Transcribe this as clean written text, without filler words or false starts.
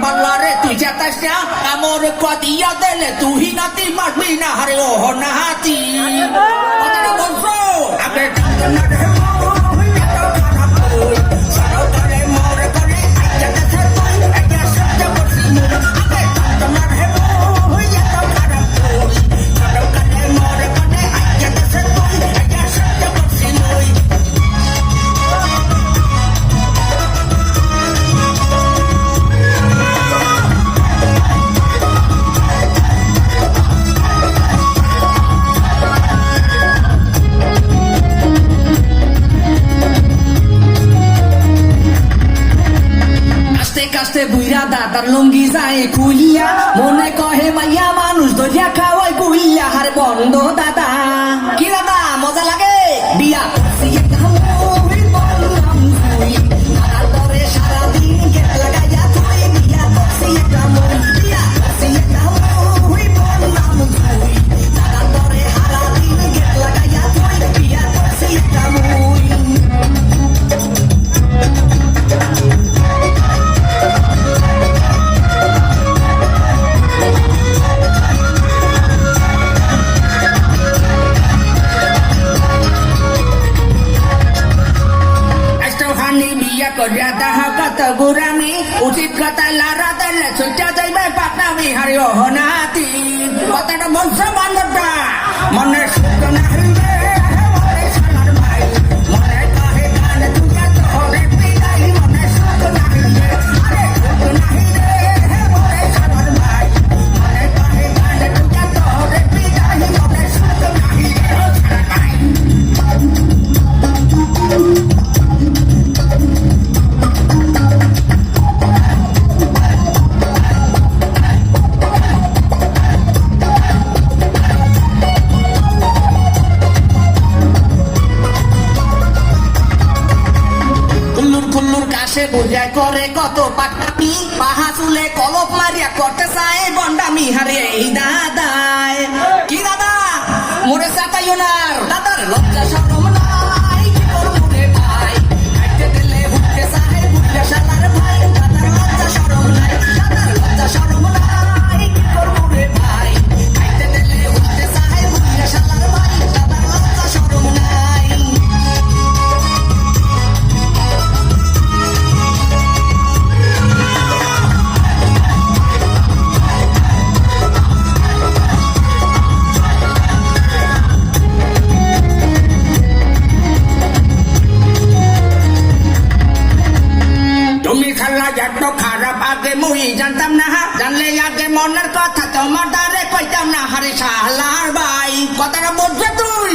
বাল্লারে তুই চেতাস না আমার কদিয়া দিলে তুই নাতি মারবি না হারে ও নাতি কথাটা বলছো আগে না রে কাস্তে বুইরা দাদার লঙ্গি যায় খুলিয়া মনে কহে মাইয়া মানুষ ধরিয়া খাওয়াই গুইয়া হার বন্ধ দাদা কি দাদা মজা লাগে বিয়া সারাদিন গেট লাগাইয়া তুই বিয়া করছি একটা মই বিয়া করছি একটা মই বললাম তুই দাদা তোরে সারাদিন গেট লাগাইয়া তুই বিয়া করছি একটা মই গুরামি উচিত কথা লারা দিলে ছুটে যাইবে পাটনামি হারি ও নাতি কথাটা বলছে বান্ধবটা মনে সুখ না হইবে মনে সালার ভাই মনে কাহে গান তুই তোরে পিলাই মনে সুখ না হইবে আরে সুখ না হইবে মনে সালার ভাই মনে কাহে গান তুই তোরে পিলাই মনে সুখ না হইবে ভাই বুঝায় করে কত পাটামি পাহা চুলে কলপ মারিয়া করতে চায় বন্ডামি হারে এই দাদায় কি দাদা মোরে চাতাইও না দাদার লজ্জা শরম নাই কি করবো রে ভাই খাইতে দিলে উঠতে চায় বুঝলে শালার ভাই দাদার লজ্জা শরম নাই দাদার লজ্জা শরম নাই কি করবো রে ভাই খাইতে দিলে উঠতে চায় বুঝলে শালার ভাই দাদার লজ্জা শরম নাই খারাপ আগে মুই জানতাম না জানলে আগে মনের কথা তোমার দ্বারে কইতাম না হারে শালার ভাই কথাটা বলছো তুই